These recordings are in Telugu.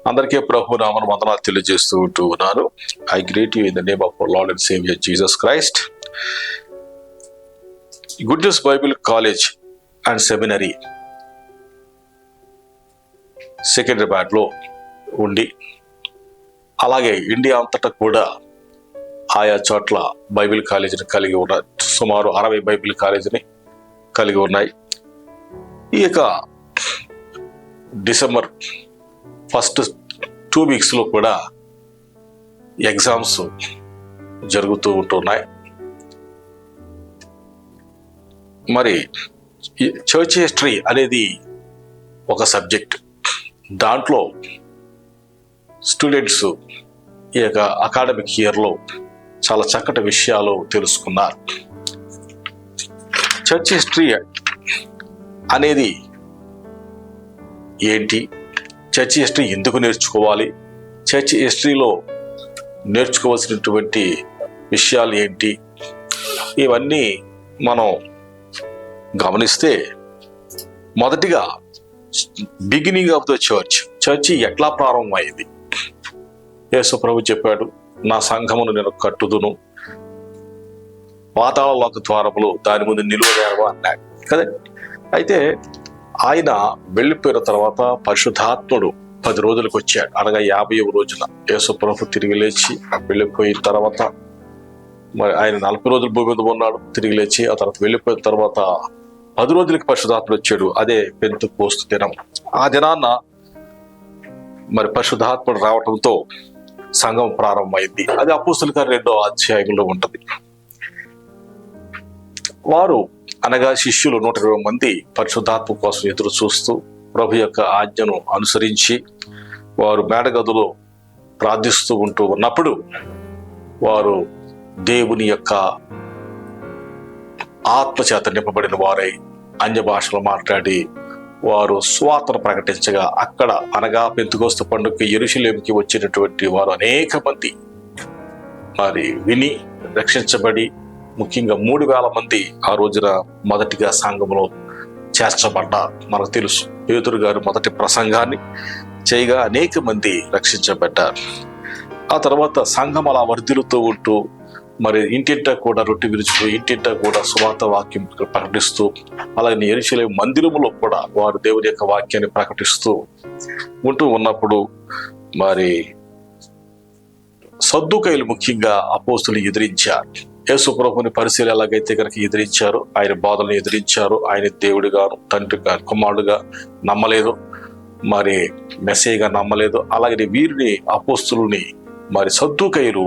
అందరికీ ప్రభు నామమున వందనాలు తెలియజేస్తూ ఉన్నాను. I greet you in the name of our Lord and saviour Jesus Christ. Good news Bible college and seminary సికింద్రాబాద్లో ఉండి, అలాగే ఇండియా అంతటా కూడా ఆయా చోట్ల బైబిల్ కాలేజీని కలిగి ఉన్నాయి. సుమారు 60 బైబిల్ కాలేజీని కలిగి ఉన్నాయి. ఈ యొక్క డిసెంబర్ ఫస్ట్ 2 వీక్స్లో కూడా ఎగ్జామ్స్ జరుగుతూ ఉంటున్నాయి. మరి చర్చ్ హిస్టరీ అనేది ఒక సబ్జెక్ట్. దాంట్లో స్టూడెంట్స్ ఈ యొక్క అకాడమిక్ ఇయర్లో చాలా చక్కటి విషయాలు తెలుసుకున్నారు. చర్చ్ హిస్టరీ అనేది ఏంటి, చర్చ్ హిస్టరీ ఎందుకు నేర్చుకోవాలి, చర్చ్ హిస్టరీలో నేర్చుకోవాల్సినటువంటి విషయాలు ఏంటి, ఇవన్నీ మనం గమనిస్తే, మొదటిగా బిగినింగ్ ఆఫ్ ద చర్చ్ ఎట్లా ప్రారంభమైంది. యేసు ప్రభు చెప్పాడు, నా సంఘమును నేను కట్టుదును, పాతాళలోక ద్వారములు దాని ముందు నిలువలేవు అన్నాడు కదా. అయితే ఆయన వెళ్ళిపోయిన తర్వాత పరిశుద్ధాత్ముడు 10 రోజులకు వచ్చాడు. అనగా 50వ రోజున యేసు ప్రభు తిరిగి లేచి వెళ్ళిపోయిన తర్వాత, మరి ఆయన 40 రోజులు భూమి మీద ఉన్నాడు, తిరిగి లేచి ఆ తర్వాత వెళ్ళిపోయిన తర్వాత 10 రోజులకి పరిశుద్ధాత్ముడు వచ్చాడు. అదే పెంతెకోస్తు దినం. ఆ దినాన్న మరి పరిశుద్ధాత్ముడు రావడంతో సంఘం ప్రారంభమైంది. అది అపోస్తలుల కార్యాలు 2వ అధ్యాయంలో ఉంటది. వారు అనగా శిష్యులు 120 మంది పరిశుద్ధాత్మ కోసం ఎదురు చూస్తూ ప్రభు యొక్క ఆజ్ఞను అనుసరించి వారు మేడగదిలో ప్రార్థిస్తూ ఉంటూ ఉన్నప్పుడు, వారు దేవుని యొక్క ఆత్మచేత నింపబడిన వారై అన్య భాషలు మాట్లాడి వారు సువార్తను ప్రకటించగా, అక్కడ అనగా పెంతెకోస్తు పండుగకి యెరూషలేముకి వచ్చినటువంటి వారు అనేక మంది మరి విని రక్షించబడి, ముఖ్యంగా 3000 మంది ఆ రోజున మొదటిగా సంఘంలో చేర్చబడ్డారు. మనకు తెలుసు, పేతురు గారు మొదటి ప్రసంగాన్ని చేయగా అనేక మంది రక్షించబడ్డారు. ఆ తర్వాత సంఘం అలా వర్ధిల్లుతూ ఉంటూ, మరి ఇంటింటా కూడా రొట్టె విరుచుతూ, ఇంటింటా కూడా సువార్త వాక్యం ప్రకటిస్తూ, అలాగే యెరూషలేము మందిరములో కూడా వారు దేవుని యొక్క వాక్యాన్ని ప్రకటిస్తూ ఉంటూ ఉన్నప్పుడు, మరి సద్దూకయ్యులు ముఖ్యంగా అపోస్తులు ఎదిరించారు. యేసు ప్రభుని పరిశీలి ఎలాగైతే కనుక ఎదిరించారు, ఆయన బోధనలు ఎదిరించారు, ఆయన దేవుడిగాను తండ్రిగా కుమారుడుగా నమ్మలేదు, మరి మెస్సీగా నమ్మలేదు. అలాగే వీరిని అపోస్తులని మరి సద్దూకయ్యులు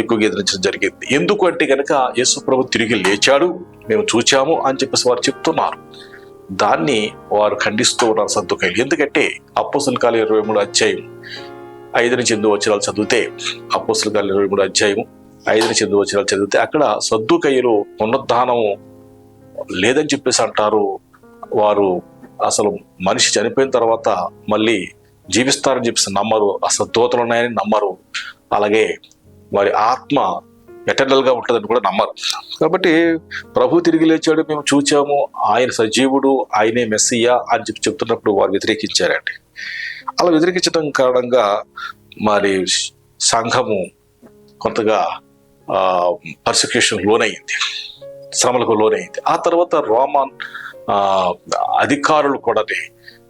ఎక్కువగా ఎదిరించడం జరిగింది. ఎందుకు అంటే కనుక యేసు ప్రభు తిరిగి లేచాడు, మేము చూచాము అని చెప్పేసి వారు చెప్తున్నారు. దాన్ని వారు ఖండిస్తూ ఉన్నారు సద్దూకయ్యులు. ఎందుకంటే అపోస్తలుల కార్యాలు 23వ అధ్యాయం 5-8 వచనాలు చదివితే, అపోస్తలుల కార్యాలు 23వ అధ్యాయం 5-8 వచనాలు చదివితే, అక్కడ సద్దూకయ్యులు పునరుద్ధానం లేదని చెప్పేసి అంటారు. వారు అసలు మనిషి చనిపోయిన తర్వాత మళ్ళీ జీవిస్తారని చెప్పేసి నమ్మరు, అసలు దూతలు ఉన్నాయని నమ్మరు, అలాగే వారి ఆత్మ ఎటర్నల్ గా ఉంటుందని కూడా నమ్మరు. కాబట్టి ప్రభు తిరిగి లేచాడు, మేము చూచాము, ఆయన సజీవుడు, ఆయనే మెస్సియా అని చెప్పి చెప్తున్నప్పుడు వారు వ్యతిరేకించారండి. అలా వ్యతిరేకించడం కారణంగా మరి సంఘము కొంతగా పర్సిక్యూషన్ లోనైంది, శ్రమలకు లోనైంది. ఆ తర్వాత రోమన్ అధికారులు కూడా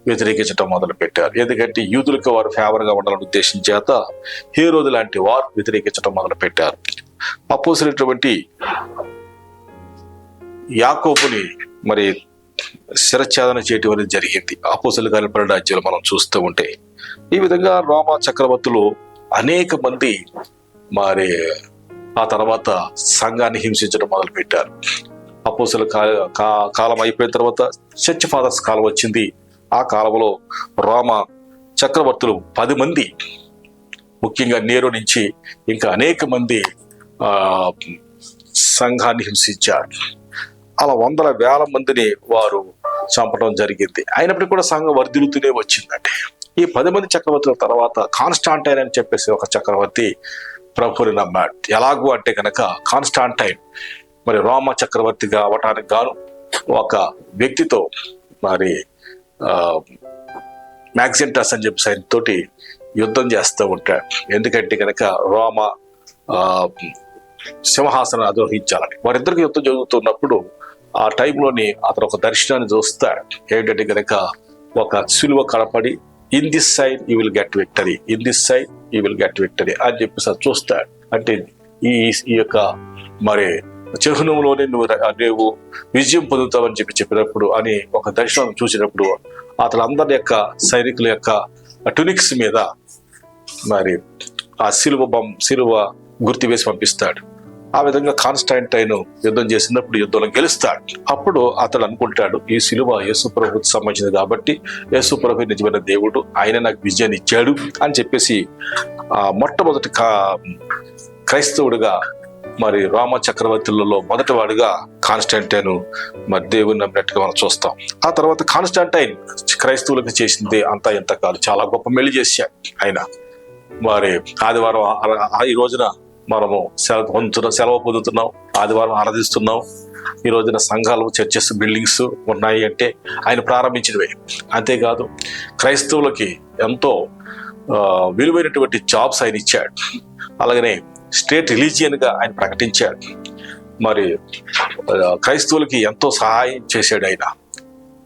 వ్యతిరేకించడం మొదలు పెట్టారు. ఎందుకంటే యూదులకు వారు ఫేవర్ గా ఉండాలని ఉద్దేశం చేత హేరోదు లాంటి వారు వ్యతిరేకించడం మొదలు పెట్టారు. అపోస్తలుడైనటువంటి యాకోబుని మరి శిరఛేదన చేయటం అనేది జరిగింది అపోస్తలుల కార్యాలు 12వ అధ్యాయంలో మనం చూస్తూ ఉంటే. ఈ విధంగా రోమా చక్రవర్తులు అనేక మంది మరి ఆ తర్వాత సంఘాన్ని హింసించడం మొదలు పెట్టారు. అపోస్తలుల కాలం అయిపోయిన తర్వాత చర్చ్ ఫాదర్స్ కాలం వచ్చింది. ఆ కాలంలో రోమా చక్రవర్తులు 10 మంది, ముఖ్యంగా నేరు నుంచి ఇంకా అనేక మంది సంఘాన్ని హింసించారు. అలా 100,000 మందిని వారు చంపడం జరిగింది. అయినప్పటికీ కూడా సంఘం వర్ధిల్లుతూనే వచ్చిందండి. ఈ 10 మంది చక్రవర్తుల తర్వాత కాన్స్టాంటైన్ అని చెప్పేసి ఒక చక్రవర్తి ప్రభుని నమ్మాడు. ఎలాగూ అంటే కనుక కాన్స్టాంటైన్ మరి రోమా చక్రవర్తిగా అవటానికి గాను ఒక వ్యక్తితో మరి మ్యాక్సింటస్ అని చెప్పి ఆయన తోటి యుద్ధం చేస్తూ ఉంటాడు. ఎందుకంటే కనుక రోమ సింహాసనం అధిరోహించాలని. వారిద్దరికి యుద్ధం జరుగుతున్నప్పుడు ఆ టైంలోని అతను ఒక దర్శనాన్ని చూస్తాడు. ఏంటంటే కనుక ఒక సిలువ కనపడి in this side you will get victory, in this side you will get victory అని చెప్పేసి చూస్తాడు. అంటే ఈ యొక్క మరి చిహ్నంలోనే నువ్వు విజయం పొందుతావని చెప్పినప్పుడు అని ఒక దర్శనం చూసినప్పుడు అతను అందరి యొక్క సైనికుల యొక్క టునిక్స్ మీద మరి ఆ సిలువ గుర్తు వేసి పంపిస్తాడు. ఆ విధంగా కాన్స్టాంటైన్ యుద్ధం చేసినప్పుడు యుద్ధంలో గెలుస్తాడు. అప్పుడు అతడు అనుకుంటాడు, ఈ సిలువ యేసుప్రభుకి సంబంధించింది కాబట్టి యేసుప్రభు నిజమైన దేవుడు, ఆయన నాకు విజయాన్ని ఇచ్చాడు అని చెప్పేసి మొట్టమొదటి క్రైస్తవుడిగా మరి రోమ చక్రవర్తులలో మొదటి వాడిగా కాన్స్టాంటైన్ మరి దేవుని నమ్మినట్టుగా మనం చూస్తాం. ఆ తర్వాత కాన్స్టాంటైన్ క్రైస్తవులకు చేసింది అంతా ఎంత కాదు, చాలా గొప్ప మెల్లి చేశాడు ఆయన. మరి ఆదివారం ఈ రోజున మనము సెలవు పొందుతున్నాం, ఆదివారం ఆరాధిస్తున్నాం. ఈ రోజున సంఘాలు, చర్చెస్, బిల్డింగ్స్ ఉన్నాయి అంటే ఆయన ప్రారంభించినవే. అంతేకాదు క్రైస్తవులకి ఎంతో విలువైనటువంటి జాబ్స్ ఆయన ఇచ్చాడు. అలాగనే స్టేట్ రిలీజియన్ గా ఆయన ప్రకటించాడు. మరి క్రైస్తవులకి ఎంతో సహాయం చేశాడు ఆయన.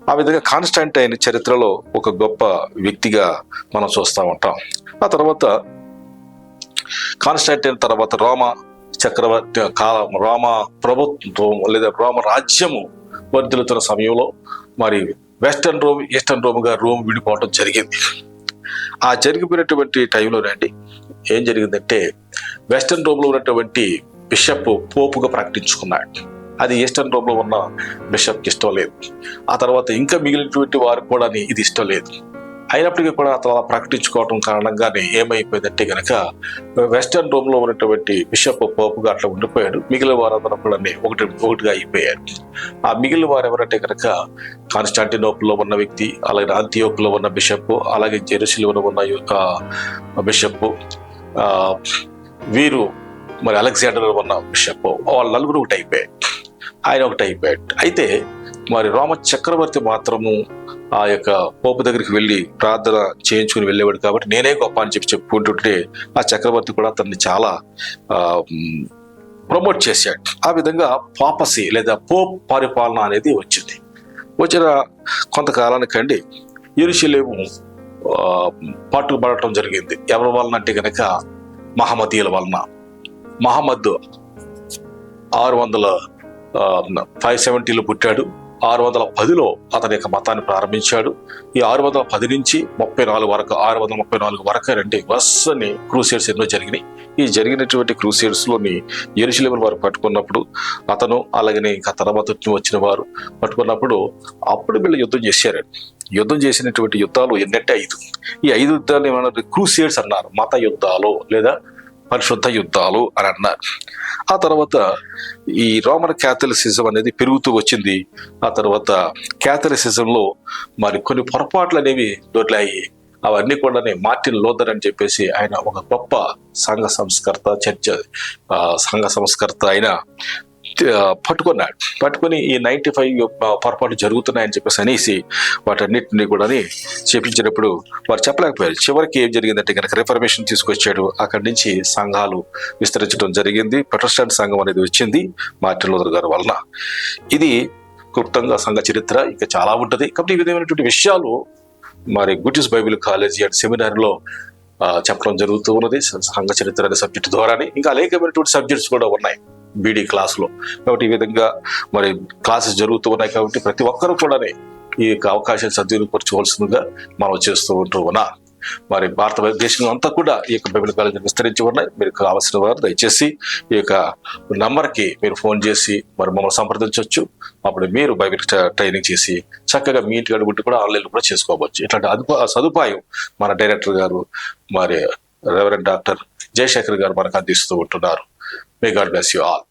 ఆ విధంగా కాన్స్టాంటైన్ చరిత్రలో ఒక గొప్ప వ్యక్తిగా మనం చూస్తూ ఉంటాం. ఆ తర్వాత కాన్స్టాంటైన్ తర్వాత రోమ చక్రవర్తి కాలం, రోమ ప్రభుత్వం లేదా రోమ రాజ్యము వర్ధిల్లుతున్న సమయంలో మరి వెస్టర్న్ రోమ్, ఈస్టర్న్ రోమ్గా రోమ్ విడిపోవడం జరిగింది. ఆ జరిగిపోయినటువంటి టైంలోనండి ఏం జరిగిందంటే వెస్టర్న్ రోమ్లో ఉన్నటువంటి బిషప్ పోపుగా ప్రకటించుకున్నాడు. అది ఈస్టర్న్ రోమ్లో ఉన్న బిషప్కి ఇష్టం లేదు. ఆ తర్వాత ఇంకా మిగిలినటువంటి వారు కూడా ఇది ఇష్టం లేదు. అయినప్పటికీ కూడా అతను అలా ప్రకటించుకోవడం కారణంగానే ఏమైపోయిందంటే కనుక వెస్టర్న్ రోమ్లో ఉన్నటువంటి బిషప్ పోపుగా అట్లా ఉండిపోయాడు. మిగిలిన వారందరూ కూడా ఒకటిగా అయిపోయారు. ఆ మిగిలిన వారు ఎవరంటే కనుక కాన్స్టాంటినోపుల్లో ఉన్న వ్యక్తి, అలాగే ఆంతియోకులో ఉన్న బిషప్, అలాగే జెరూసలేములో ఉన్న బిషప్, వీరు మరి అలెగ్జాండర్లో ఉన్న బిషప్, వాళ్ళ నలుగురు ఒకటి అయిపోయాడు, ఆయన ఒకటి అయిపోయాడు. అయితే మరి రోమ చక్రవర్తి మాత్రము ఆ యొక్క పోపు దగ్గరికి వెళ్ళి ప్రార్థన చేయించుకుని వెళ్ళేవాడు కాబట్టి నేనే గొప్ప అని చెప్పుకుంటుంటే ఆ చక్రవర్తి కూడా అతన్ని చాలా ప్రమోట్ చేశాడు. ఆ విధంగా పాపసీ లేదా పోప్ పరిపాలన అనేది వచ్చింది. వచ్చిన కొంతకాలానికండి యెరూషలేము పట్టుబడటం జరిగింది. ఎవరి వలన అంటే కనుక మహమ్మదీయుల వలన. మహమ్మద్ 570లో పుట్టాడు. 610లో అతని యొక్క మతాన్ని ప్రారంభించాడు. ఈ 610 నుంచి 634 వరకు రండి వరుసని క్రూసేడ్స్ ఎన్నో జరిగినాయి. ఈ జరిగినటువంటి క్రూసేడ్స్లోని యెరూషలేము వారు పట్టుకున్నప్పుడు అతను, అలాగనే ఇంకా తర్వాత వచ్చిన వారు పట్టుకున్నప్పుడు అప్పుడు వీళ్ళు యుద్ధం చేశారండి. యుద్ధం చేసినటువంటి యుద్ధాలు ఎన్నంటే 5. ఈ 5 యుద్ధాలు ఏమన్నారు? క్రూసేడ్స్ అన్నారు. మత యుద్ధాలు లేదా పరిశుద్ధ యుద్ధాలు అని అన్నారు. ఆ తర్వాత ఈ రోమన్ క్యాథలిసిజం అనేది పెరుగుతూ వచ్చింది. ఆ తర్వాత క్యాథలిసిజంలో మరి కొన్ని పొరపాట్లు అనేవి దొరికాయి. అవన్నీ కూడా మార్టిన్ లూథర్ అని చెప్పేసి ఆయన ఒక గొప్ప సంఘ సంస్కర్త ఆయన పట్టుకున్నాడు. పట్టుకుని ఈ 95 పొరపాట్లు జరుగుతున్నాయని చెప్పేసి అనేసి వాటన్నిటిని కూడా చెప్పించినప్పుడు వారు చెప్పలేకపోయారు. చివరికి ఏం జరిగిందంటే కనుక రిఫర్మేషన్ తీసుకొచ్చాడు. అక్కడి నుంచి సంఘాలు విస్తరించడం జరిగింది. ప్రొటెస్టెంట్ సంఘం అనేది వచ్చింది మార్టిన్ లూథర్ గారి వలన. ఇది క్లుప్తంగా సంఘ చరిత్ర. ఇంకా చాలా ఉంటుంది కాబట్టి ఈ విధమైనటువంటి విషయాలు మరి గుడ్స్ బైబిల్ కాలేజీ అండ్ సెమినార్లో చెప్పడం జరుగుతూ ఉన్నది. సంఘ చరిత్ర అనే సబ్జెక్ట్ ద్వారానే ఇంకా అనేకమైనటువంటి సబ్జెక్ట్స్ కూడా ఉన్నాయి బీడీ క్లాసులో. కాబట్టి ఈ విధంగా మరి క్లాసెస్ జరుగుతూ ఉన్నాయి. కాబట్టి ప్రతి ఒక్కరూ కూడా ఈ యొక్క అవకాశాన్ని సద్వినియోగపరచుకోవాల్సిందిగా మనం చేస్తూ ఉంటూ ఉన్నాం. మరి భారతదేశం అంతా కూడా ఈ యొక్క బైబిల్ కాలేజీ విస్తరించి ఉన్నాయి. మీరు కావాల్సిన వారు దయచేసి ఈ యొక్క నంబర్కి మీరు ఫోన్ చేసి మరి మమ్మల్ని సంప్రదించవచ్చు. అప్పుడు మీరు బైబిల్ ట్రైనింగ్ చేసి చక్కగా మీ ఇంటి గడుగుంటూ కూడా ఆన్లైన్లో కూడా చేసుకోవచ్చు. ఇట్లాంటి సదుపాయం మన డైరెక్టర్ గారు మరి రెవరెండ్ డాక్టర్ జయశేఖర్ గారు మనకు అందిస్తూ ఉంటున్నారు. May God bless you all.